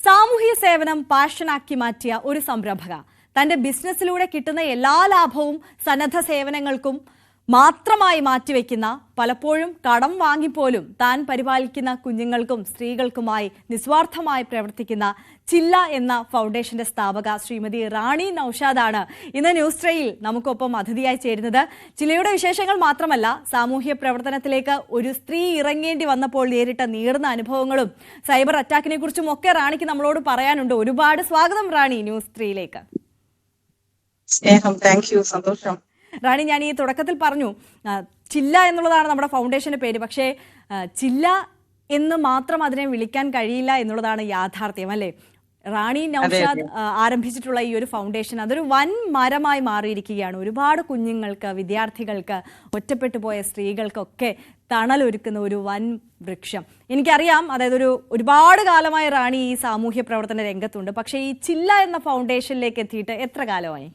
സാമൂഹ്യ സേവനം പാഷനാക്കി മാറ്റിയ ഒരു സംരംഭക തന്റെ ബിസിനസ്സിലൂടെ കിട്ടുന്ന എല്ലാ ലാഭവും സന്നദ്ധ സേവനങ്ങൾക്കും മാത്രമായി മാറ്റിവെക്കുന്ന, പലപ്പോഴും കടം വാങ്ങിപ്പോലും താൻ പരിപാലിക്കുന്ന കുഞ്ഞുങ്ങൾക്കും സ്ത്രീകൾക്കുമായി നിസ്വാർത്ഥമായി പ്രവർത്തിക്കുന്ന ചില്ല എന്ന ഫൗണ്ടേഷന്റെ സ്ഥാപക ശ്രീമതി റാണി നൌഷാദാണ് ഇന്ന് ന്യൂസ് ട്രേയിൽ നമുക്കൊപ്പം അതിഥിയായി ചേരുന്നത്. ചില്ലയുടെ വിശേഷങ്ങൾ മാത്രമല്ല, സാമൂഹ്യ പ്രവർത്തനത്തിലേക്ക് ഒരു സ്ത്രീ ഇറങ്ങേണ്ടി വന്നപ്പോൾ നേരിട്ട നീറുന്ന അനുഭവങ്ങളും സൈബർ അറ്റാക്കിനെ കുറിച്ചും ഒക്കെ റാണിക്ക് നമ്മളോട് പറയാനുണ്ട്. ഒരുപാട് സ്വാഗതം റാണി ന്യൂസ് 3യിലേക്ക്. സ്നേഹം, താങ്ക് യു, സന്തോഷം. റാണി, ഞാൻ ഈ തുടക്കത്തിൽ പറഞ്ഞു ചില്ല എന്നുള്ളതാണ് നമ്മുടെ ഫൗണ്ടേഷന്റെ പേര്. പക്ഷേ ചില്ല എന്ന് മാത്രം അതിനെ വിളിക്കാൻ കഴിയില്ല എന്നുള്ളതാണ് യാഥാർത്ഥ്യം, അല്ലേ? റാണി നൌഷാദ് ആരംഭിച്ചിട്ടുള്ള ഈ ഒരു ഫൗണ്ടേഷൻ അതൊരു വൻ മരമായി മാറിയിരിക്കുകയാണ്. ഒരുപാട് കുഞ്ഞുങ്ങൾക്ക്, വിദ്യാർത്ഥികൾക്ക്, ഒറ്റപ്പെട്ടു പോയ സ്ത്രീകൾക്കൊക്കെ തണലൊരുക്കുന്ന ഒരു വൻ വൃക്ഷം. എനിക്കറിയാം, അതായത് ഒരുപാട് കാലമായി റാണി ഈ സാമൂഹ്യ പ്രവർത്തന രംഗത്തുണ്ട്. പക്ഷേ ഈ ചില്ല എന്ന ഫൗണ്ടേഷനിലേക്ക് എത്തിയിട്ട് എത്ര കാലമായി?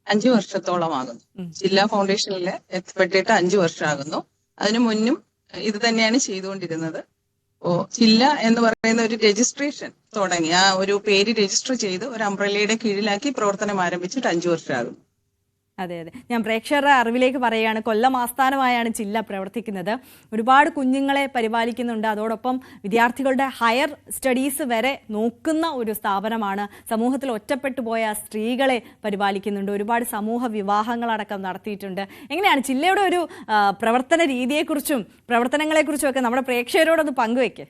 5 വർഷത്തോളമാകുന്നു. ജില്ലാ ഫൗണ്ടേഷനിൽ എത്തിപ്പെട്ടിട്ട് 5 വർഷമാകുന്നു. അതിനു മുന്നും ഇത് തന്നെയാണ് ചെയ്തുകൊണ്ടിരുന്നത്. ജില്ല എന്ന് പറയുന്ന ഒരു രജിസ്ട്രേഷൻ തുടങ്ങി, ആ ഒരു പേര് രജിസ്റ്റർ ചെയ്ത് ഒരു അംബ്രല്ലയുടെ കീഴിലാക്കി പ്രവർത്തനം ആരംഭിച്ചിട്ട് 5 വർഷമാകുന്നു. അതെ, ഞാൻ പ്രേക്ഷകരുടെ അറിവിലേക്ക് പറയുകയാണ്. കൊല്ലം ആസ്ഥാനമായാണ് ചില്ല പ്രവർത്തിക്കുന്നത്. ഒരുപാട് കുഞ്ഞുങ്ങളെ പരിപാലിക്കുന്നുണ്ട്. അതോടൊപ്പം വിദ്യാർത്ഥികളുടെ ഹയർ സ്റ്റഡീസ് വരെ നോക്കുന്ന ഒരു സ്ഥാപനമാണ്. സമൂഹത്തിൽ ഒറ്റപ്പെട്ടു പോയ സ്ത്രീകളെ പരിപാലിക്കുന്നുണ്ട്. ഒരുപാട് സമൂഹ വിവാഹങ്ങളടക്കം നടത്തിയിട്ടുണ്ട്. എങ്ങനെയാണ് ചില്ലയുടെ ഒരു പ്രവർത്തന രീതിയെക്കുറിച്ചും പ്രവർത്തനങ്ങളെക്കുറിച്ചും ഒക്കെ നമ്മുടെ പ്രേക്ഷകരോടൊന്ന് പങ്കുവെക്ക്.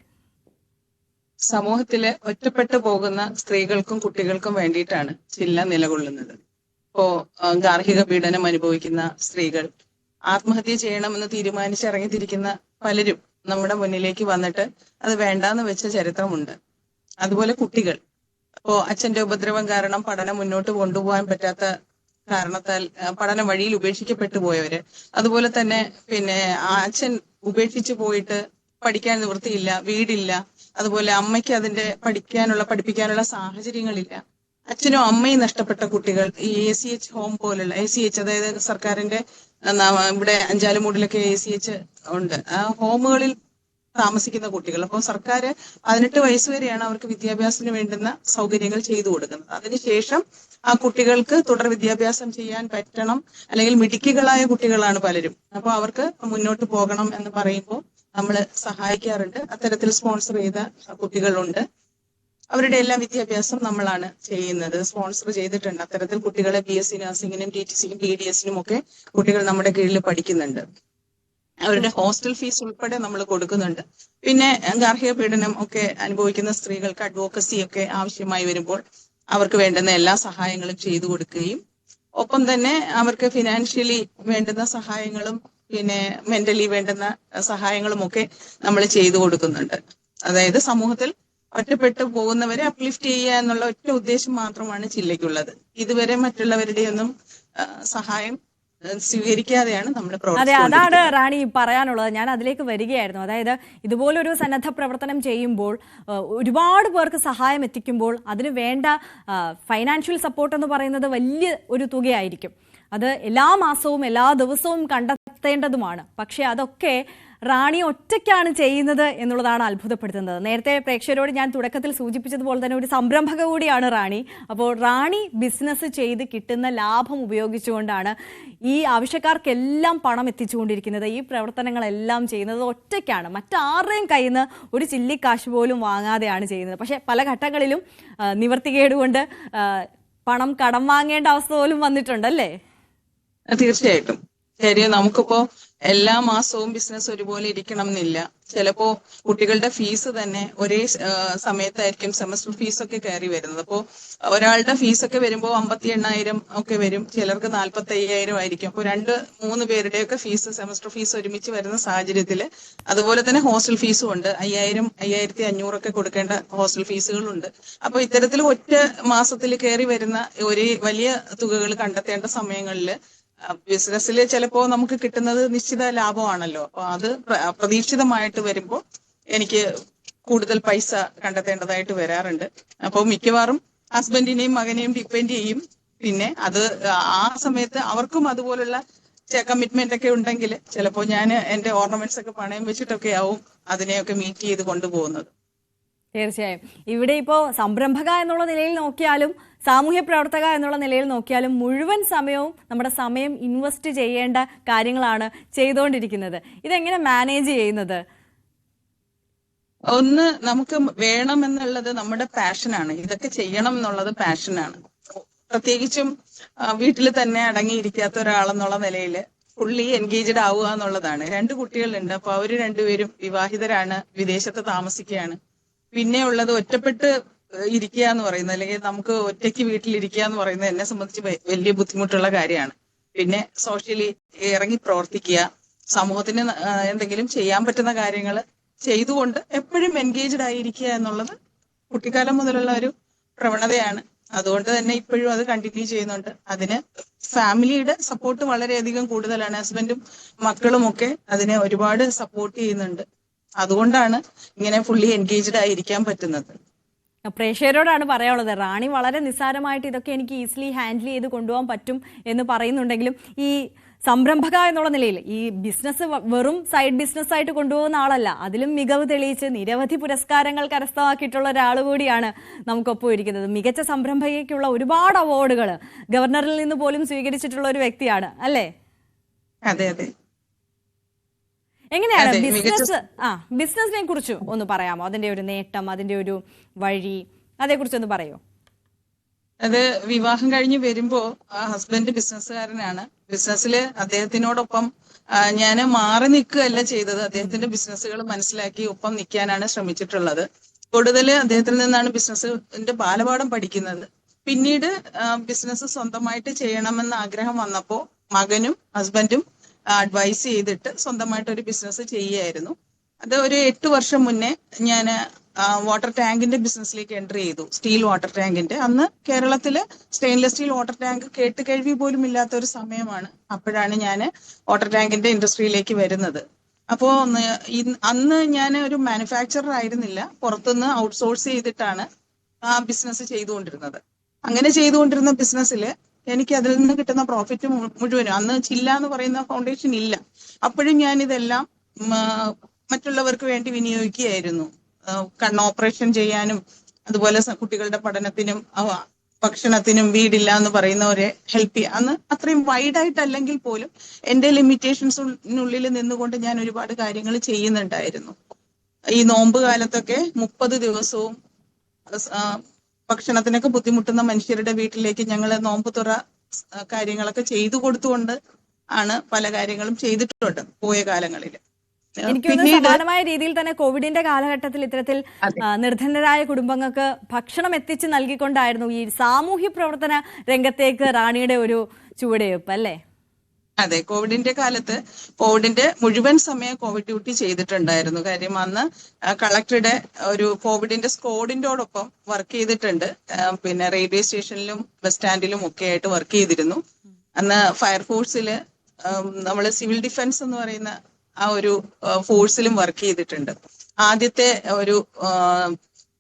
സമൂഹത്തിലെ ഒറ്റപ്പെട്ടു പോകുന്ന സ്ത്രീകൾക്കും കുട്ടികൾക്കും വേണ്ടിയിട്ടാണ് ചില്ല നിലകൊള്ളുന്നത്. ഗാർഹിക പീഡനം അനുഭവിക്കുന്ന സ്ത്രീകൾ, ആത്മഹത്യ ചെയ്യണമെന്ന് തീരുമാനിച്ചിറങ്ങിത്തിരിക്കുന്ന പലരും നമ്മുടെ മുന്നിലേക്ക് വന്നിട്ട് അത് വേണ്ടാന്ന് വെച്ച ചരിത്രമുണ്ട്. അതുപോലെ കുട്ടികൾ, അച്ഛന്റെ ഉപദ്രവം കാരണം പഠനം മുന്നോട്ട് കൊണ്ടുപോകാൻ പറ്റാത്ത കാരണത്താൽ പഠനം വഴിയിൽ ഉപേക്ഷിക്കപ്പെട്ടു പോയവര്, അതുപോലെ തന്നെ അച്ഛൻ ഉപേക്ഷിച്ചു പോയിട്ട് പഠിക്കാൻ നിവൃത്തിയില്ല, വീടില്ല, അതുപോലെ അമ്മയ്ക്ക് അതിന്റെ പഠിപ്പിക്കാനുള്ള സാഹചര്യങ്ങളില്ല, അച്ഛനും അമ്മയും നഷ്ടപ്പെട്ട കുട്ടികൾ, ഈ ACH ഹോം പോലുള്ള ACH, അതായത് സർക്കാരിന്റെ ഇവിടെ അഞ്ചാലുമൂടിലൊക്കെ ACH ഉണ്ട്, ആ ഹോമുകളിൽ താമസിക്കുന്ന കുട്ടികൾ. അപ്പോൾ സർക്കാർ 18 വയസ്സ് വരെയാണ് അവർക്ക് വിദ്യാഭ്യാസത്തിന് വേണ്ടുന്ന സൗകര്യങ്ങൾ ചെയ്തു കൊടുക്കുന്നത്. അതിനുശേഷം ആ കുട്ടികൾക്ക് തുടർ വിദ്യാഭ്യാസം ചെയ്യാൻ പറ്റണം, അല്ലെങ്കിൽ മിടുക്കികളായ കുട്ടികളാണ് പലരും. അപ്പോൾ അവർക്ക് മുന്നോട്ട് പോകണം എന്ന് പറയുമ്പോൾ നമ്മൾ സഹായിക്കാറുണ്ട്. അത്തരത്തിൽ സ്പോൺസർ ചെയ്ത കുട്ടികളുണ്ട്. അവരുടെ എല്ലാ വിദ്യാഭ്യാസം നമ്മളാണ് ചെയ്യുന്നത്, സ്പോൺസർ ചെയ്തിട്ടുണ്ട്. അത്തരത്തിൽ കുട്ടികളെ BSc നഴ്സിംഗിനും TTCക്കും PDSനും ഒക്കെ കുട്ടികൾ നമ്മുടെ കീഴിൽ പഠിക്കുന്നുണ്ട്. അവരുടെ ഹോസ്റ്റൽ ഫീസ് ഉൾപ്പെടെ നമ്മൾ കൊടുക്കുന്നുണ്ട്. പിന്നെ ഗാർഹിക പീഡനം ഒക്കെ അനുഭവിക്കുന്ന സ്ത്രീകൾക്ക് അഡ്വോക്കസി ഒക്കെ ആവശ്യമായി വരുമ്പോൾ അവർക്ക് വേണ്ടുന്ന എല്ലാ സഹായങ്ങളും ചെയ്തു കൊടുക്കുകയും, ഒപ്പം തന്നെ അവർക്ക് ഫിനാൻഷ്യലി വേണ്ടുന്ന സഹായങ്ങളും മെന്റലി വേണ്ടുന്ന സഹായങ്ങളും ഒക്കെ നമ്മൾ ചെയ്തു കൊടുക്കുന്നുണ്ട്. അതായത് സമൂഹത്തിൽ ഒറ്റപ്പെട്ടു പോകുന്നവരെ അപ്ലിഫ്റ്റ് ചെയ്യുക എന്നുള്ള ഒറ്റ ഉദ്ദേശം മാത്രമാണ് ചില്ലയ്ക്കുള്ളത്. ഇതുവരെ മറ്റുള്ളവരുടെയൊന്നും സഹായം സ്വീകരിക്കാതെയാണ് നമ്മൾ പ്രവർത്തിക്കുന്നത്. അതാണ് റാണി പറയാനുള്ളത്. ഞാൻ അതിലേക്ക് വരികയായിരുന്നു. അതായത് ഇതുപോലൊരു സന്നദ്ധ പ്രവർത്തനം ചെയ്യുമ്പോൾ, ഒരുപാട് പേർക്ക് സഹായം എത്തിക്കുമ്പോൾ അതിന് വേണ്ട ഫൈനാൻഷ്യൽ സപ്പോർട്ട് എന്ന് പറയുന്നത് വലിയ ഒരു തുകയായിരിക്കും. അത് എല്ലാ മാസവും എല്ലാ ദിവസവും കണ്ടെത്തേണ്ടതുമാണ്. പക്ഷെ അതൊക്കെ റാണി ഒറ്റയ്ക്കാണ് ചെയ്യുന്നത് എന്നുള്ളതാണ് അത്ഭുതപ്പെടുത്തുന്നത്. നേരത്തെ പ്രേക്ഷകരോട് ഞാൻ തുടക്കത്തിൽ സൂചിപ്പിച്ചതുപോലെ തന്നെ ഒരു സംരംഭക കൂടിയാണ് റാണി. അപ്പോൾ റാണി ബിസിനസ് ചെയ്ത് കിട്ടുന്ന ലാഭം ഉപയോഗിച്ചുകൊണ്ടാണ് ഈ ആവശ്യക്കാർക്കെല്ലാം പണം എത്തിച്ചുകൊണ്ടിരിക്കുന്നത്. ഈ പ്രവർത്തനങ്ങളെല്ലാം ചെയ്യുന്നത് ഒറ്റയ്ക്കാണ്. മറ്റാരുടെയും കയ്യിൽ നിന്ന് ഒരു ചില്ലിക്കാശ് പോലും വാങ്ങാതെയാണ് ചെയ്യുന്നത്. പക്ഷേ പല ഘട്ടങ്ങളിലും നിവർത്തികേടുകൊണ്ട് പണം കടം വാങ്ങേണ്ട അവസ്ഥ പോലും വന്നിട്ടുണ്ടല്ലേ? തീർച്ചയായിട്ടും. ശരി, നമുക്കിപ്പോ എല്ലാ മാസവും ബിസിനസ് ഒരുപോലെ ഇരിക്കണം എന്നില്ല. ചിലപ്പോ കുട്ടികളുടെ ഫീസ് തന്നെ ഒരേ സമയത്തായിരിക്കും സെമസ്റ്റർ ഫീസ് ഒക്കെ കയറി വരുന്നത്. അപ്പോൾ ഒരാളുടെ ഫീസ് ഒക്കെ വരുമ്പോൾ 58,000 ഒക്കെ വരും, ചിലർക്ക് 45,000 ആയിരിക്കും. അപ്പോൾ 2-3 പേരുടെയൊക്കെ ഫീസ്, സെമസ്റ്റർ ഫീസ് ഒരുമിച്ച് വരുന്ന സാഹചര്യത്തിൽ, അതുപോലെ തന്നെ ഹോസ്റ്റൽ ഫീസും ഉണ്ട്. 5,000, 5,500 ഒക്കെ കൊടുക്കേണ്ട ഹോസ്റ്റൽ ഫീസുകളുണ്ട്. അപ്പൊ ഇത്തരത്തിൽ ഒറ്റ മാസത്തിൽ കയറി വരുന്ന ഒരു വലിയ തുകകൾ കണ്ടെത്തേണ്ട സമയങ്ങളിൽ ബിസിനസ്സിൽ ചിലപ്പോ നമുക്ക് കിട്ടുന്നത് നിശ്ചിത ലാഭമാണല്ലോ. അപ്പൊ അത് പ്രതീക്ഷിതമായിട്ട് വരുമ്പോൾ എനിക്ക് കൂടുതൽ പൈസ കണ്ടെത്തേണ്ടതായിട്ട് വരാറുണ്ട്. അപ്പോൾ മിക്കവാറും ഹസ്ബൻഡിനെയും മകനെയും ഡിപ്പെൻഡ് ചെയ്യും. പിന്നെ അത് ആ സമയത്ത് അവർക്കും അതുപോലുള്ള കമ്മിറ്റ്മെന്റ് ഒക്കെ ഉണ്ടെങ്കിൽ ചിലപ്പോൾ ഞാൻ എന്റെ ഓർണമെന്റ്സ് ഒക്കെ പണയം വെച്ചിട്ടൊക്കെ ആവും അതിനെയൊക്കെ മീറ്റ് ചെയ്ത് കൊണ്ടുപോകുന്നത്. തീർച്ചയായും ഇവിടെ ഇപ്പോൾ സംരംഭക എന്നുള്ള നിലയിൽ നോക്കിയാലും സാമൂഹ്യ പ്രവർത്തക എന്നുള്ള നിലയിൽ നോക്കിയാലും മുഴുവൻ സമയവും നമ്മുടെ സമയം ഇൻവെസ്റ്റ് ചെയ്യേണ്ട കാര്യങ്ങളാണ് ചെയ്തുകൊണ്ടിരിക്കുന്നത്. ഇതെങ്ങനെ മാനേജ് ചെയ്യുന്നത്? ഒന്ന് നമുക്ക് വേണം എന്നുള്ളത് നമ്മുടെ പാഷനാണ്. ഇതൊക്കെ ചെയ്യണം എന്നുള്ളത് പാഷനാണ്. പ്രത്യേകിച്ചും വീട്ടിൽ തന്നെ അടങ്ങിയിരിക്കാത്ത ഒരാളെന്നുള്ള നിലയിൽ ഫുള്ളി എൻഗേജ്ഡ് ആവുക എന്നുള്ളതാണ്. 2 കുട്ടികളുണ്ട്. അപ്പൊ അവര് രണ്ടുപേരും വിവാഹിതരാണ്, വിദേശത്ത് താമസിക്കുകയാണ്. പിന്നെ ഉള്ളത് ഒറ്റപ്പെട്ട് ഇരിക്കുക എന്ന് പറയുന്നത്, അല്ലെങ്കിൽ നമുക്ക് ഒറ്റയ്ക്ക് വീട്ടിലിരിക്കുക എന്ന് പറയുന്നത് എന്നെ സംബന്ധിച്ച് വലിയ ബുദ്ധിമുട്ടുള്ള കാര്യമാണ്. പിന്നെ സോഷ്യലി ഇറങ്ങി പ്രവർത്തിക്കുക, സമൂഹത്തിന് എന്തെങ്കിലും ചെയ്യാൻ പറ്റുന്ന കാര്യങ്ങൾ ചെയ്തുകൊണ്ട് എപ്പോഴും എൻഗേജ്ഡ് ആയിരിക്കുക എന്നുള്ളത് കുട്ടിക്കാലം മുതലുള്ള ഒരു പ്രവണതയാണ്. അതുകൊണ്ട് തന്നെ ഇപ്പോഴും അത് കണ്ടിന്യൂ ചെയ്യുന്നുണ്ട്. അതിന് ഫാമിലിയുടെ സപ്പോർട്ട് വളരെയധികം കൂടുതലാണ്. ഹസ്ബൻഡും മക്കളും ഒക്കെ അതിനെ ഒരുപാട് സപ്പോർട്ട് ചെയ്യുന്നുണ്ട്. അതുകൊണ്ടാണ് ഇങ്ങനെ ഫുള്ളി എൻഗേജ്ഡ് ആയിരിക്കാൻ പറ്റുന്നത്. പ്രേക്ഷകരോടാണ് പറയാനുള്ളത്, റാണി വളരെ നിസ്സാരമായിട്ട് ഇതൊക്കെ എനിക്ക് ഈസിലി ഹാൻഡിൽ ചെയ്ത് കൊണ്ടുപോകാൻ പറ്റും എന്ന് പറയുന്നുണ്ടെങ്കിലും ഈ സംരംഭക എന്നുള്ള നിലയിൽ ഈ ബിസിനസ് വെറും സൈഡ് ബിസിനസ് ആയിട്ട് കൊണ്ടുപോകുന്ന ആളല്ല, അതിലും മികവ് തെളിയിച്ച് നിരവധി പുരസ്കാരങ്ങൾ കരസ്ഥമാക്കിയിട്ടുള്ള ഒരാൾ കൂടിയാണ് നമുക്കൊപ്പം ഇരിക്കുന്നത്. മികച്ച സംരംഭകയ്ക്കുള്ള ഒരുപാട് അവാർഡുകൾ ഗവർണറിൽ നിന്ന് പോലും സ്വീകരിച്ചിട്ടുള്ള ഒരു വ്യക്തിയാണ് അല്ലേ? അതെ അതെ. എങ്ങനെയാണ് ബിസിനസിനെ കുറിച്ച് ഒന്ന് പറയാമോ? അതിന്റെ ഒരു നേട്ടം, അതിന്റെ ഒരു വഴി, അതേക്കുറിച്ചൊന്ന് പറയോ? അത് വിവാഹം കഴിഞ്ഞ് വരുമ്പോ ഹസ്ബൻഡ് ബിസിനസ്സുകാരനാണ്. ബിസിനസ്സില് അദ്ദേഹത്തിനോടൊപ്പം ഞാൻ മാറി നിൽക്കുകയല്ല ചെയ്തത്. അദ്ദേഹത്തിന്റെ ബിസിനസ്സുകൾ മനസ്സിലാക്കി ഒപ്പം നിൽക്കാനാണ് ശ്രമിച്ചിട്ടുള്ളത്. കൂടുതൽ അദ്ദേഹത്തിൽ നിന്നാണ് ബിസിനസ്സിന്റെ ബാലപാഠം പഠിക്കുന്നത്. പിന്നീട് ബിസിനസ് സ്വന്തമായിട്ട് ചെയ്യണമെന്ന് ആഗ്രഹം വന്നപ്പോ മകനും ഹസ്ബൻഡും അഡ്വൈസ് ചെയ്തിട്ട് സ്വന്തമായിട്ട് ഒരു ബിസിനസ് ചെയ്യുകയായിരുന്നു. അത് ഒരു 8 വർഷം മുന്നേ ഞാൻ വാട്ടർ ടാങ്കിന്റെ ബിസിനസ്സിലേക്ക് എൻ്റർ ചെയ്തു. സ്റ്റീൽ വാട്ടർ ടാങ്കിന്റെ. അന്ന് കേരളത്തില് സ്റ്റെയിൻലെസ് സ്റ്റീൽ വാട്ടർ ടാങ്ക് കേട്ട് കേൾവി പോലും ഇല്ലാത്ത ഒരു സമയമാണ്. അപ്പോഴാണ് ഞാൻ വാട്ടർ ടാങ്കിന്റെ ഇൻഡസ്ട്രിയിലേക്ക് വരുന്നത്. അപ്പോ അന്ന് ഞാൻ ഒരു മാനുഫാക്ചറർ ആയിരുന്നില്ല, പുറത്തുനിന്ന് ഔട്ട്സോഴ്സ് ചെയ്തിട്ടാണ് ആ ബിസിനസ് ചെയ്തുകൊണ്ടിരുന്നത്. അങ്ങനെ ചെയ്തുകൊണ്ടിരുന്ന ബിസിനസ്സിൽ എനിക്ക് അതിൽ നിന്ന് കിട്ടുന്ന പ്രോഫിറ്റ് മുഴുവനും, അന്ന് ചില്ല എന്ന് പറയുന്ന ഫൗണ്ടേഷൻ ഇല്ല, അപ്പോഴും ഞാൻ ഇതെല്ലാം മറ്റുള്ളവർക്ക് വേണ്ടി വിനിയോഗിക്കുകയായിരുന്നു. കണ്ണ് ഓപ്പറേഷൻ ചെയ്യാനും അതുപോലെ കുട്ടികളുടെ പഠനത്തിനും ഭക്ഷണത്തിനും വീടില്ല എന്ന് പറയുന്നവരെ ഹെൽപ്പ് ചെയ്യുക. അന്ന് അത്രയും വൈഡായിട്ടല്ലെങ്കിൽ പോലും എന്റെ ലിമിറ്റേഷൻസിനുള്ളിൽ നിന്നുകൊണ്ട് ഞാൻ ഒരുപാട് കാര്യങ്ങൾ ചെയ്യുന്നുണ്ടായിരുന്നു. ഈ നോമ്പ് കാലത്തൊക്കെ 30 ദിവസവും ഭക്ഷണത്തിനൊക്കെ ബുദ്ധിമുട്ടുന്ന മനുഷ്യരുടെ വീട്ടിലേക്ക് ഞങ്ങൾ നോമ്പ് തുറ കാര്യങ്ങളൊക്കെ ചെയ്തു കൊടുത്തുകൊണ്ട് ആണ് പല കാര്യങ്ങളും ചെയ്തിട്ടുണ്ട് പോയ കാലങ്ങളിൽ. എനിക്കൊന്ന് സമാനമായ രീതിയിൽ തന്നെ കോവിഡിന്റെ കാലഘട്ടത്തിൽ ഇത്തരത്തിൽ നിർധനരായ കുടുംബങ്ങൾക്ക് ഭക്ഷണം എത്തിച്ച് നൽകിക്കൊണ്ടായിരുന്നു ഈ സാമൂഹ്യ പ്രവർത്തന രംഗത്തേക്ക് റാണിയുടെ ഒരു ചുവടുവയ്പ് അല്ലേ? അതെ, കോവിഡിന്റെ കാലത്ത് കോവിഡിന്റെ മുഴുവൻ സമയം കോവിഡ് ഡ്യൂട്ടി ചെയ്തിട്ടുണ്ടായിരുന്നു. കാര്യം അന്ന് കളക്ടറുടെ ഒരു കോവിഡിന്റെ സ്ക്വാഡിന്റോടൊപ്പം വർക്ക് ചെയ്തിട്ടുണ്ട്. പിന്നെ റെയിൽവേ സ്റ്റേഷനിലും ബസ് സ്റ്റാൻഡിലും ഒക്കെ ആയിട്ട് വർക്ക് ചെയ്തിരുന്നു. അന്ന് ഫയർഫോഴ്സില് നമ്മൾ സിവിൽ ഡിഫൻസ് എന്ന് പറയുന്ന ആ ഒരു ഫോഴ്സിലും വർക്ക് ചെയ്തിട്ടുണ്ട്. ആദ്യത്തെ ഒരു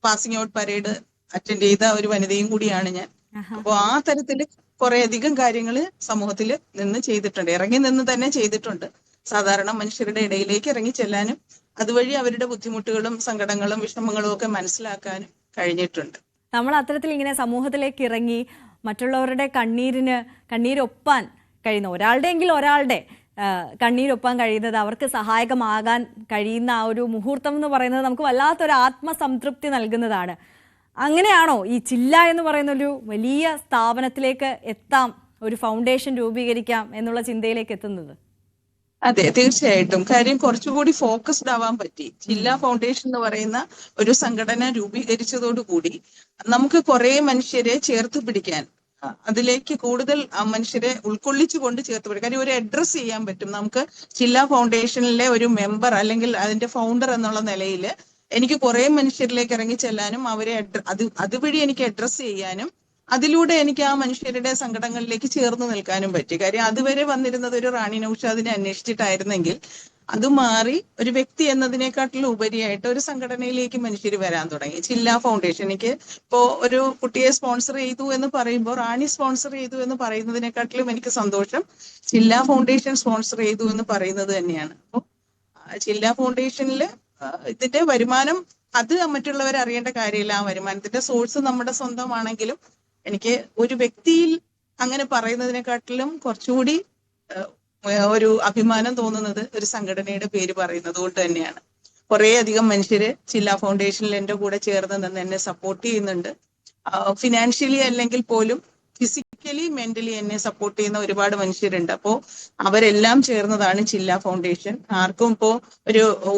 പാസിംഗ് ഔട്ട് പരേഡ് അറ്റൻഡ് ചെയ്ത ഒരു വനിതയും കൂടിയാണ് ഞാൻ. അപ്പോൾ ആ തരത്തില് കുറെ അധികം കാര്യങ്ങൾ സമൂഹത്തിൽ നിന്ന് ചെയ്തിട്ടുണ്ട്, ഇറങ്ങി നിന്ന് തന്നെ ചെയ്തിട്ടുണ്ട്. സാധാരണ മനുഷ്യരുടെ ഇടയിലേക്ക് ഇറങ്ങി ചെല്ലാനും അതുവഴി അവരുടെ ബുദ്ധിമുട്ടുകളും സങ്കടങ്ങളും വിഷമങ്ങളും ഒക്കെ മനസ്സിലാക്കാനും കഴിഞ്ഞിട്ടുണ്ട്. നമ്മൾ അത്തരത്തിൽ ഇങ്ങനെ സമൂഹത്തിലേക്ക് ഇറങ്ങി മറ്റുള്ളവരുടെ കണ്ണീരൊപ്പാൻ കഴിയുന്ന ഒരാളുടെ കണ്ണീരൊപ്പാൻ കഴിയുന്നത്, അവർക്ക് സഹായകമാകാൻ കഴിയുന്ന ആ ഒരു മുഹൂർത്തം എന്ന് പറയുന്നത് നമുക്ക് വല്ലാത്തൊരു ആത്മസംതൃപ്തി നൽകുന്നതാണ്. അങ്ങനെയാണോ ഈ ചില്ല എന്ന് പറയുന്ന ഒരു വലിയ സ്ഥാപനത്തിലേക്ക് എത്താം, ഒരു ഫൗണ്ടേഷൻ രൂപീകരിക്കാം എന്നുള്ള ചിന്തയിലേക്ക് എത്തുന്നത്? അതെ, തീർച്ചയായിട്ടും. കാര്യം കുറച്ചുകൂടി ഫോക്കസ്ഡ് ആവാൻ പറ്റി. ജില്ലാ ഫൗണ്ടേഷൻ എന്ന് പറയുന്ന ഒരു സംഘടന രൂപീകരിച്ചതോടുകൂടി നമുക്ക് കുറെ മനുഷ്യരെ ചേർത്ത് പിടിക്കാൻ, അതിലേക്ക് കൂടുതൽ മനുഷ്യരെ ഉൾക്കൊള്ളിച്ചുകൊണ്ട് ചേർത്ത് പിടിക്കും. കാര്യം ഒരു അഡ്രസ് ചെയ്യാൻ പറ്റും നമുക്ക്. ജില്ലാ ഫൗണ്ടേഷനിലെ ഒരു മെമ്പർ അല്ലെങ്കിൽ അതിന്റെ ഫൗണ്ടർ എന്നുള്ള നിലയിൽ എനിക്ക് കുറെ മനുഷ്യരിലേക്ക് ഇറങ്ങി ചെല്ലാനും അവരെ അതുവഴി എനിക്ക് അഡ്രസ് ചെയ്യാനും അതിലൂടെ എനിക്ക് ആ മനുഷ്യരുടെ സങ്കടങ്ങളിലേക്ക് ചേർന്ന് നിൽക്കാനും പറ്റി. കാര്യം അതുവരെ വന്നിരുന്നത് ഒരു റാണി നൗഷാദിനെ അന്വേഷിച്ചിട്ടായിരുന്നെങ്കിൽ അത് മാറി ഒരു വ്യക്തി എന്നതിനെക്കാട്ടിലും ഉപരിയായിട്ട് ഒരു സംഘടനയിലേക്ക് മനുഷ്യർ വരാൻ തുടങ്ങി. ജില്ലാ ഫൗണ്ടേഷൻ എനിക്ക് ഇപ്പോ ഒരു കുട്ടിയെ സ്പോൺസർ ചെയ്തു എന്ന് പറയുമ്പോൾ റാണി സ്പോൺസർ ചെയ്തു എന്ന് പറയുന്നതിനെക്കാട്ടിലും എനിക്ക് സന്തോഷം ജില്ലാ ഫൗണ്ടേഷൻ സ്പോൺസർ ചെയ്തു എന്ന് പറയുന്നത് തന്നെയാണ്. അപ്പോൾ ജില്ലാ ഫൗണ്ടേഷനിൽ ഇതിന്റെ വരുമാനം അത് മറ്റുള്ളവർ അറിയേണ്ട കാര്യമില്ല. ആ വരുമാനത്തിന്റെ സോഴ്സ് നമ്മുടെ സ്വന്തമാണെങ്കിലും എനിക്ക് ഒരു വ്യക്തിയിൽ അങ്ങനെ പറയുന്നതിനെക്കാട്ടിലും കുറച്ചുകൂടി ഒരു അഭിമാനം തോന്നുന്നത് ഒരു സംഘടനയുടെ പേര് പറയുന്നത് കൊണ്ട് തന്നെയാണ്. കുറെ അധികം മനുഷ്യര് ചില്ല ഫൗണ്ടേഷനിൽ എന്റെ കൂടെ ചേർന്ന് നിന്ന് എന്നെ സപ്പോർട്ട് ചെയ്യുന്നുണ്ട്. ഫിനാൻഷ്യലി അല്ലെങ്കിൽ പോലും ഫിസിക്കലി മെന്റലി എന്നെ സപ്പോർട്ട് ചെയ്യുന്ന ഒരുപാട് മനുഷ്യരുണ്ട്. അപ്പോ അവരെല്ലാം ചേർന്നതാണ് ചില്ല ഫൗണ്ടേഷൻ. ആർക്കും ഇപ്പോ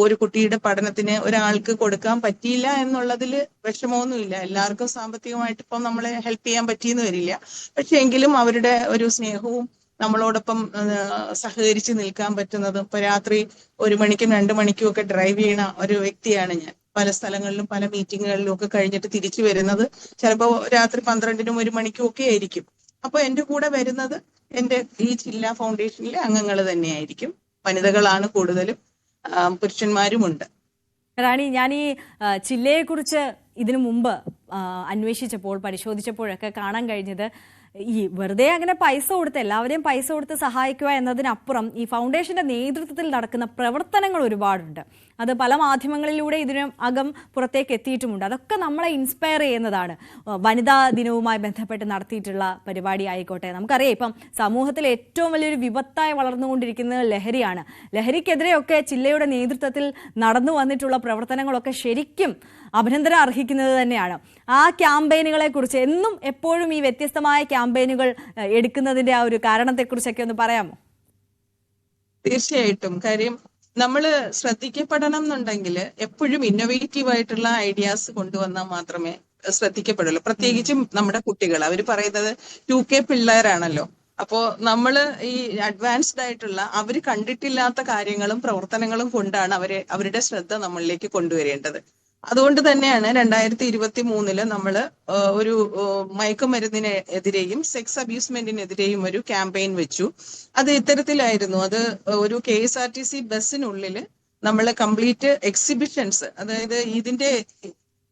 ഒരു കുട്ടിയുടെ പഠനത്തിന് ഒരാൾക്ക് കൊടുക്കാൻ പറ്റിയില്ല എന്നുള്ളതിൽ വിഷമമൊന്നുമില്ല. എല്ലാവർക്കും സാമ്പത്തികമായിട്ട് ഇപ്പം നമ്മളെ ഹെൽപ്പ് ചെയ്യാൻ പറ്റിയെന്ന് വരില്ല. പക്ഷെ എങ്കിലും അവരുടെ ഒരു സ്നേഹവും നമ്മളോടൊപ്പം സഹകരിച്ച് നിൽക്കാൻ പറ്റുന്നതും. ഇപ്പൊ രാത്രി 1 മണിക്കും 2 മണിക്കും ഒക്കെ ഡ്രൈവ് ചെയ്യണ ഒരു വ്യക്തിയാണ് ഞാൻ. പല സ്ഥലങ്ങളിലും പല മീറ്റിങ്ങുകളിലും ഒക്കെ കഴിഞ്ഞിട്ട് തിരിച്ചു വരുന്നത് ചിലപ്പോ രാത്രി 12നും 1 മണിക്കും ഒക്കെ ആയിരിക്കും. അപ്പൊ എന്റെ കൂടെ വരുന്നത് എന്റെ ഈ ചില്ല ഫൗണ്ടേഷനിലെ അംഗങ്ങൾ തന്നെയായിരിക്കും. വനിതകളാണ് കൂടുതലും, പുരുഷന്മാരുമുണ്ട്. റാണി, ഞാൻ ഈ ചില്ലയെ കുറിച്ച് ഇതിനു മുമ്പ് അന്വേഷിച്ചപ്പോൾ പരിശോധിച്ചപ്പോഴൊക്കെ കാണാൻ കഴിഞ്ഞത് ഈ വെറുതെ അങ്ങനെ പൈസ കൊടുത്ത് എല്ലാവരെയും പൈസ കൊടുത്ത് സഹായിക്കുക എന്നതിനപ്പുറം ഈ ഫൗണ്ടേഷന്റെ നേതൃത്വത്തിൽ നടക്കുന്ന പ്രവർത്തനങ്ങൾ ഒരുപാടുണ്ട്. അത് പല മാധ്യമങ്ങളിലൂടെ ഇതിനകം പുറത്തേക്ക് എത്തിയിട്ടുമുണ്ട്. അതൊക്കെ നമ്മളെ ഇൻസ്പയർ ചെയ്യുന്നതാണ്. വനിതാ ദിനവുമായി ബന്ധപ്പെട്ട് നടത്തിയിട്ടുള്ള പരിപാടി ആയിക്കോട്ടെ. നമുക്കറിയാം ഇപ്പം സമൂഹത്തിൽ ഏറ്റവും വലിയൊരു വിപത്തായി വളർന്നുകൊണ്ടിരിക്കുന്നത് ലഹരിയാണ്. ലഹരിക്കെതിരെയൊക്കെ ചില്ലയുടെ നേതൃത്വത്തിൽ നടന്നു വന്നിട്ടുള്ള പ്രവർത്തനങ്ങളൊക്കെ ശരിക്കും അഭിനന്ദനം അർഹിക്കുന്നത് തന്നെയാണ്. ആ ക്യാമ്പയിനുകളെ കുറിച്ച് എന്നും എപ്പോഴും ഈ വ്യത്യസ്തമായ ക്യാമ്പയിനുകൾ എടുക്കുന്നതിന്റെ ആ ഒരു കാരണത്തെക്കുറിച്ചൊക്കെ ഒന്ന് പറയാമോ? തീർച്ചയായിട്ടും. കാര്യം നമ്മൾ ശ്രദ്ധിക്കപ്പെടണം എന്നുണ്ടെങ്കിൽ എപ്പോഴും ഇന്നോവേറ്റീവ് ആയിട്ടുള്ള ഐഡിയാസ് കൊണ്ടുവന്നാൽ മാത്രമേ ശ്രദ്ധിക്കപ്പെടുള്ളൂ. പ്രത്യേകിച്ചും നമ്മുടെ കുട്ടികൾ, അവർ പറയുന്നത് 2K പിള്ളേരാണല്ലോ. അപ്പോ നമ്മള് ഈ അഡ്വാൻസ്ഡ് ആയിട്ടുള്ള അവർ കണ്ടിട്ടില്ലാത്ത കാര്യങ്ങളും പ്രവർത്തനങ്ങളും കൊണ്ടാണ് അവരുടെ ശ്രദ്ധ നമ്മളിലേക്ക് കൊണ്ടുവരേണ്ടത്. അതുകൊണ്ട് തന്നെയാണ് 2023 നമ്മള് ഒരു മയക്കുമരുന്നിനെതിരെയും സെക്സ് അബ്യൂസ്മെന്റിനെതിരെയും ഒരു ക്യാമ്പയിൻ വെച്ചു. അത് ഇത്തരത്തിലായിരുന്നു. അത് ഒരു KSRTC ബസ്സിനുള്ളില് നമ്മള് കംപ്ലീറ്റ് എക്സിബിഷൻസ്, അതായത് ഇതിന്റെ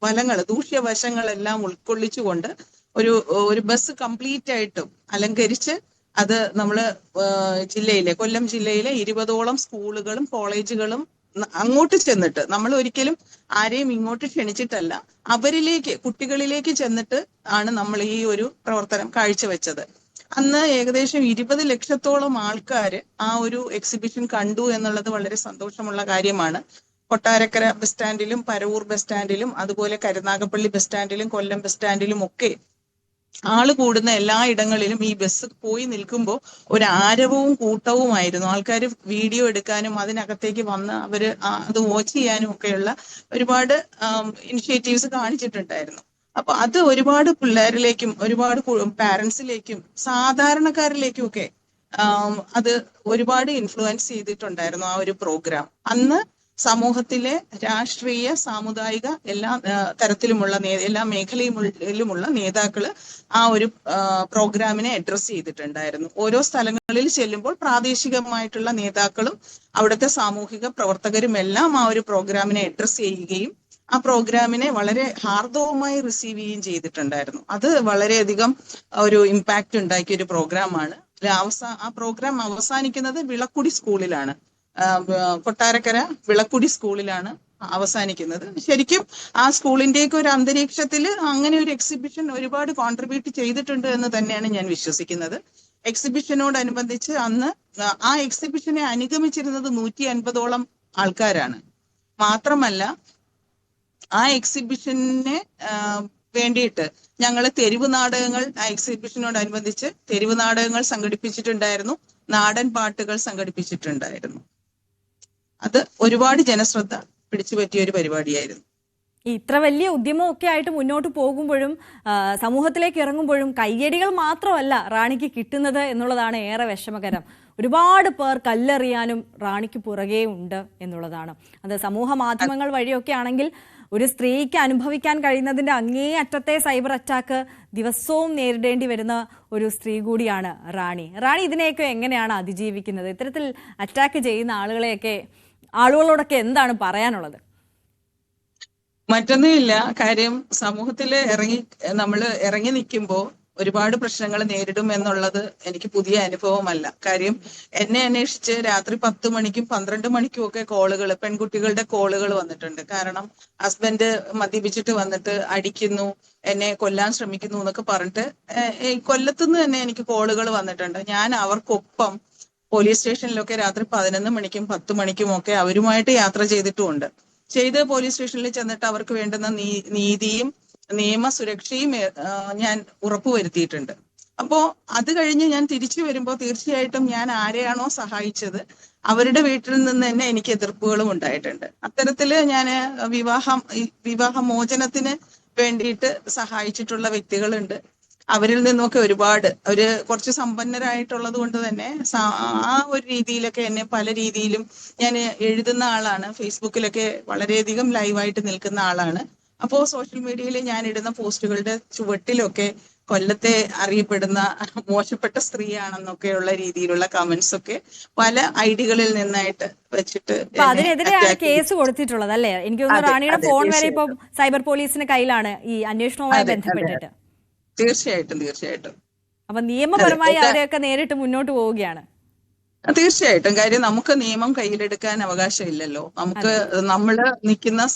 ഫലങ്ങൾ ദൂഷ്യവശങ്ങളെല്ലാം ഉൾക്കൊള്ളിച്ചുകൊണ്ട് ഒരു ബസ് കംപ്ലീറ്റ് ആയിട്ടും അലങ്കരിച്ച് അത് നമ്മള് കൊല്ലം ജില്ലയിലെ 20ഓളം സ്കൂളുകളും കോളേജുകളും അങ്ങോട്ട് ചെന്നിട്ട്, നമ്മൾ ഒരിക്കലും ആരെയും ഇങ്ങോട്ട് ക്ഷണിച്ചിട്ടല്ല, കുട്ടികളിലേക്ക് ചെന്നിട്ട് ആണ് നമ്മൾ ഈ ഒരു പ്രവർത്തനം കാഴ്ചവെച്ചത്. അന്ന് ഏകദേശം 20 ലക്ഷത്തോളം ആൾക്കാര് ആ ഒരു എക്സിബിഷൻ കണ്ടു എന്നുള്ളത് വളരെ സന്തോഷമുള്ള കാര്യമാണ്. കൊട്ടാരക്കര ബസ് സ്റ്റാൻഡിലും പരവൂർ ബസ് സ്റ്റാൻഡിലും അതുപോലെ കരുനാഗപ്പള്ളി ബസ് സ്റ്റാൻഡിലും കൊല്ലം ബസ് സ്റ്റാൻഡിലും ഒക്കെ ആള് കൂടുന്ന എല്ലായിടങ്ങളിലും ഈ ബസ് പോയി നിൽക്കുമ്പോൾ ഒരു ആരവവും കൂട്ടവുമായിരുന്നു. ആൾക്കാർ വീഡിയോ എടുക്കാനും അതിനകത്തേക്ക് വന്ന് അവര് അത് വാച്ച് ചെയ്യാനും ഒക്കെയുള്ള ഒരുപാട് ഇനിഷ്യേറ്റീവ്സ് കാണിച്ചിട്ടുണ്ടായിരുന്നു. അപ്പൊ അത് ഒരുപാട് പിള്ളേരിലേക്കും ഒരുപാട് പാരന്റ്സിലേക്കും സാധാരണക്കാരിലേക്കും ഒക്കെ അത് ഒരുപാട് ഇൻഫ്ലുവൻസ് ചെയ്തിട്ടുണ്ടായിരുന്നു ആ ഒരു പ്രോഗ്രാം. അന്ന് സമൂഹത്തിലെ രാഷ്ട്രീയ സാമുദായിക എല്ലാ തരത്തിലുമുള്ള എല്ലാ മേഖലയിലുമുള്ള നേതാക്കള് ആ ഒരു പ്രോഗ്രാമിനെ അഡ്രസ് ചെയ്തിട്ടുണ്ടായിരുന്നു. ഓരോ സ്ഥലങ്ങളിൽ ചെല്ലുമ്പോൾ പ്രാദേശികമായിട്ടുള്ള നേതാക്കളും അവിടുത്തെ സാമൂഹിക പ്രവർത്തകരും എല്ലാം ആ ഒരു പ്രോഗ്രാമിനെ അഡ്രസ് ചെയ്യുകയും ആ പ്രോഗ്രാമിനെ വളരെ ഹാർദവമായി റിസീവ് ചെയ്യുകയും ചെയ്തിട്ടുണ്ടായിരുന്നു. അത് വളരെയധികം ഒരു ഇമ്പാക്റ്റ് ഉണ്ടാക്കിയ ഒരു പ്രോഗ്രാമാണ്. ആ പ്രോഗ്രാം അവസാനിക്കുന്നത് വിളക്കുടി സ്കൂളിലാണ്. കൊട്ടാരക്കര വിളക്കുടി സ്കൂളിലാണ് അവസാനിക്കുന്നത്. ശരിക്കും ആ സ്കൂളിന്റെയൊക്കെ ഒരു അന്തരീക്ഷത്തില് അങ്ങനെ ഒരു എക്സിബിഷൻ ഒരുപാട് കോൺട്രിബ്യൂട്ട് ചെയ്തിട്ടുണ്ട് എന്ന് തന്നെയാണ് ഞാൻ വിശ്വസിക്കുന്നത്. എക്സിബിഷനോടനുബന്ധിച്ച് അന്ന് ആ എക്സിബിഷനെ അനുഗമിച്ചിരുന്നത് 150ഓളം ആൾക്കാരാണ്. മാത്രമല്ല ആ എക്സിബിഷനെ വേണ്ടിയിട്ട് ഞങ്ങൾ തെരുവ് നാടകങ്ങൾ, ആ എക്സിബിഷനോടനുബന്ധിച്ച് തെരുവ് നാടകങ്ങൾ സംഘടിപ്പിച്ചിട്ടുണ്ടായിരുന്നു, നാടൻ പാട്ടുകൾ സംഘടിപ്പിച്ചിട്ടുണ്ടായിരുന്നു. അത് ഒരുപാട് ജനശ്രദ്ധ പിടിച്ചുപറ്റിയ ഒരു പരിപാടിയായിരുന്നു. ഇത്ര വലിയ ഉദ്യമമൊക്കെ ആയിട്ട് മുന്നോട്ട് പോകുമ്പോഴും സമൂഹത്തിലേക്ക് ഇറങ്ങുമ്പോഴും കയ്യടികൾ മാത്രമല്ല റാണിക്ക് കിട്ടുന്നത് എന്നുള്ളതാണ് ഏറെ വിഷമകരം. ഒരുപാട് പേർ കല്ലെറിയാനും റാണിക്ക് പുറകെ ഉണ്ട് എന്നുള്ളതാണ്. അത് സമൂഹ മാധ്യമങ്ങൾ വഴിയൊക്കെ ആണെങ്കിൽ ഒരു സ്ത്രീക്ക് അനുഭവിക്കാൻ കഴിയുന്നതിന്റെ അങ്ങേ അറ്റത്തെ സൈബർ അറ്റാക്ക് ദിവസവും നേരിടേണ്ടി വരുന്ന ഒരു സ്ത്രീ കൂടിയാണ് റാണി. ഇതിനെയൊക്കെ എങ്ങനെയാണ് അതിജീവിക്കുന്നത്? ഇത്തരത്തിൽ അറ്റാക്ക് ചെയ്യുന്ന ആളുകളോടൊക്കെ എന്താണ് പറയാനുള്ളത്? മറ്റൊന്നുമില്ല. കാര്യം സമൂഹത്തിൽ നമ്മൾ ഇറങ്ങി നിൽക്കുമ്പോൾ ഒരുപാട് പ്രശ്നങ്ങൾ നേരിടും എന്നുള്ളത് എനിക്ക് പുതിയ അനുഭവമല്ല. കാര്യം എന്നെ അന്വേഷിച്ച് രാത്രി 10 മണിക്കും 12 മണിക്കും ഒക്കെ കോളുകൾ, പെൺകുട്ടികളുടെ കോളുകൾ വന്നിട്ടുണ്ട്. കാരണം ഹസ്ബൻഡ് മദ്യപിച്ചിട്ട് വന്നിട്ട് അടിക്കുന്നു, എന്നെ കൊല്ലാൻ ശ്രമിക്കുന്നു എന്നൊക്കെ പറഞ്ഞിട്ട് ഈ കൊല്ലത്തുനിന്ന് തന്നെ എനിക്ക് കോളുകൾ വന്നിട്ടുണ്ട്. ഞാൻ അവർക്കൊപ്പം പോലീസ് സ്റ്റേഷനിലൊക്കെ രാത്രി 11 മണിക്കും 10 മണിക്കും ഒക്കെ അവരുമായിട്ട് യാത്ര ചെയ്തിട്ടുമുണ്ട്. പോലീസ് സ്റ്റേഷനിൽ ചെന്നിട്ട് അവർക്ക് വേണ്ടുന്ന നീതിയും നിയമസുരക്ഷയും ഞാൻ ഉറപ്പുവരുത്തിയിട്ടുണ്ട്. അപ്പോ അത് കഴിഞ്ഞ് ഞാൻ തിരിച്ചു വരുമ്പോൾ തീർച്ചയായിട്ടും ഞാൻ ആരെയാണോ സഹായിച്ചത് അവരുടെ വീട്ടിൽ നിന്ന് തന്നെ എനിക്ക് എതിർപ്പുകളും ഉണ്ടായിട്ടുണ്ട്. അത്തരത്തില് ഞാൻ വിവാഹമോചനത്തിന് വേണ്ടിയിട്ട് സഹായിച്ചിട്ടുള്ള വ്യക്തികളുണ്ട്. അവരിൽ നിന്നൊക്കെ ഒരുപാട് കുറച്ച് സമ്പന്നരായിട്ടുള്ളത് കൊണ്ട് തന്നെ ആ ഒരു രീതിയിലൊക്കെ എന്നെ പല രീതിയിലും ഞാൻ എഴുതുന്ന ആളാണ്. ഫേസ്ബുക്കിലൊക്കെ വളരെയധികം ലൈവായിട്ട് നിൽക്കുന്ന ആളാണ്. അപ്പോ സോഷ്യൽ മീഡിയയിൽ ഞാൻ ഇടുന്ന പോസ്റ്റുകളുടെ ചുവട്ടിലൊക്കെ കൊല്ലത്തെ അറിയപ്പെടുന്ന മോശപ്പെട്ട സ്ത്രീയാണെന്നൊക്കെയുള്ള രീതിയിലുള്ള കമന്റ്സ് ഒക്കെ പല ഐഡികളിൽ നിന്നായിട്ട് വെച്ചിട്ട് അതിനെതിരെയാണ് കേസ് കൊടുത്തിട്ടുള്ളത് അല്ലേ? എനിക്ക് തോന്നുന്നു റാണിയുടെ ഫോൺ വരെ ഇപ്പൊ സൈബർ പോലീസിന് കയ്യിലാണ് ഈ അന്വേഷണവുമായി ബന്ധപ്പെട്ടിട്ട്. തീർച്ചയായിട്ടും. അപ്പൊ നിയമപരമായി അവരെയൊക്കെ നേരിട്ട് മുന്നോട്ട് പോവുകയാണ്. തീർച്ചയായിട്ടും. കാര്യം നമുക്ക് നിയമം കയ്യിലെടുക്കാൻ അവകാശമില്ലല്ലോ. നമുക്ക് നമ്മള് നിൽക്കുന്ന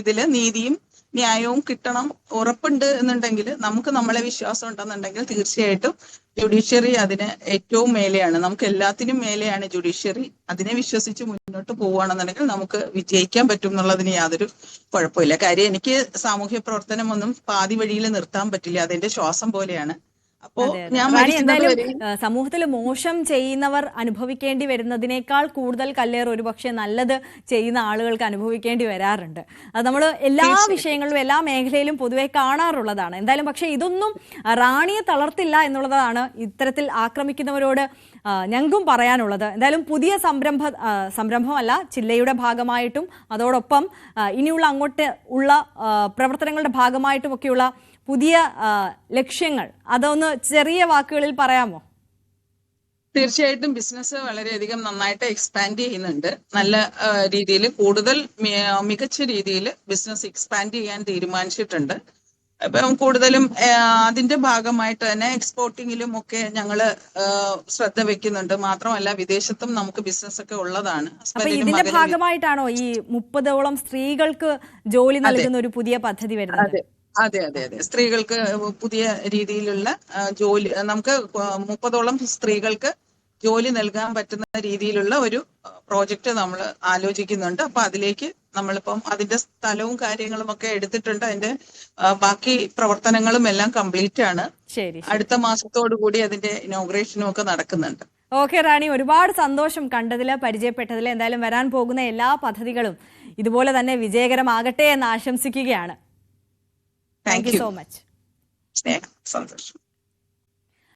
ഇതില് നീതിയും ന്യായവും കിട്ടണം ഉറപ്പുണ്ട് എന്നുണ്ടെങ്കിൽ, നമുക്ക് നമ്മളെ വിശ്വാസം ഉണ്ടെന്നുണ്ടെങ്കിൽ തീർച്ചയായിട്ടും ജുഡീഷ്യറി അതിന് ഏറ്റവും മേലെയാണ്. നമുക്ക് എല്ലാത്തിനും മേലെയാണ് ജുഡീഷ്യറി. അതിനെ വിശ്വസിച്ച് മുന്നോട്ട് പോവുകയാണെന്നുണ്ടെങ്കിൽ നമുക്ക് വിജയിക്കാൻ പറ്റും എന്നുള്ളതിന് യാതൊരു കുഴപ്പമില്ല. കാര്യം എനിക്ക് സാമൂഹ്യ പ്രവർത്തനം ഒന്നും പാതി വഴിയിൽ നിർത്താൻ പറ്റില്ല. അതെന്റെ ശ്വാസം പോലെയാണ്. അപ്പോ ഞാൻ സമൂഹത്തിൽ മോശം ചെയ്യുന്നവർ അനുഭവിക്കേണ്ടി വരുന്നതിനേക്കാൾ കൂടുതൽ കല്ലേറ് ഒരുപക്ഷെ നല്ലത് ചെയ്യുന്ന ആളുകൾക്ക് അനുഭവിക്കേണ്ടി വരാറുണ്ട്. അത് നമ്മൾ എല്ലാ വിഷയങ്ങളിലും എല്ലാ മേഖലയിലും പൊതുവെ കാണാറുള്ളതാണ്. എന്തായാലും പക്ഷെ ഇതൊന്നും റാണിയെ തളർത്തില്ല എന്നുള്ളതാണ് ഇത്തരത്തിൽ ആക്രമിക്കുന്നവരോട് ഞങ്ങൾക്കും പറയാനുള്ളത്. എന്തായാലും പുതിയ സംരംഭമല്ല, ജില്ലയുടെ ഭാഗമായിട്ടും അതോടൊപ്പം ഇനിയുള്ള അങ്ങോട്ട് ഉള്ള പ്രവർത്തനങ്ങളുടെ ഭാഗമായിട്ടുമൊക്കെയുള്ള പുതിയ ലക്ഷ്യങ്ങൾ അതൊന്ന് ചെറിയ വാക്കുകളിൽ പറയാമോ? തീർച്ചയായിട്ടും ബിസിനസ് വളരെയധികം നന്നായിട്ട് എക്സ്പാൻഡ് ചെയ്യുന്നുണ്ട്. നല്ല രീതിയിൽ കൂടുതൽ മികച്ച രീതിയിൽ ബിസിനസ് എക്സ്പാൻഡ് ചെയ്യാൻ തീരുമാനിച്ചിട്ടുണ്ട്. അപ്പം കൂടുതലും അതിന്റെ ഭാഗമായിട്ട് തന്നെ എക്സ്പോർട്ടിങ്ങിലും ഒക്കെ ഞങ്ങള് ശ്രദ്ധ വെക്കുന്നുണ്ട്. മാത്രമല്ല വിദേശത്തും നമുക്ക് ബിസിനസ് ഒക്കെ ഉള്ളതാണ്. ഇതിന്റെ ഭാഗമായിട്ടാണോ ഈ 30ഓളം സ്ത്രീകൾക്ക് ജോലി നൽകുന്ന ഒരു പുതിയ പദ്ധതി വരുന്നത്? അതെ. സ്ത്രീകൾക്ക് പുതിയ രീതിയിലുള്ള ജോലി, നമുക്ക് 30ഓളം സ്ത്രീകൾക്ക് ജോലി നൽകാൻ പറ്റുന്ന രീതിയിലുള്ള ഒരു പ്രോജക്റ്റ് നമ്മൾ ആലോചിക്കുന്നുണ്ട്. അപ്പൊ അതിലേക്ക് നമ്മളിപ്പം അതിന്റെ സ്ഥലവും കാര്യങ്ങളും ഒക്കെ എടുത്തിട്ടുണ്ട്. അതിന്റെ ബാക്കി പ്രവർത്തനങ്ങളും എല്ലാം കംപ്ലീറ്റ് ആണ്. അടുത്ത മാസത്തോടു കൂടി അതിന്റെ ഇനോഗ്രേഷനും ഒക്കെ നടക്കുന്നുണ്ട്. ഓക്കെ റാണി, ഒരുപാട് സന്തോഷം കണ്ടതില് പരിചയപ്പെട്ടതില്. എന്തായാലും വരാൻ പോകുന്ന എല്ലാ പദ്ധതികളും ഇതുപോലെ തന്നെ വിജയകരമാകട്ടെ എന്ന് ആശംസിക്കുകയാണ്. Thank you so much. സന്തോഷം.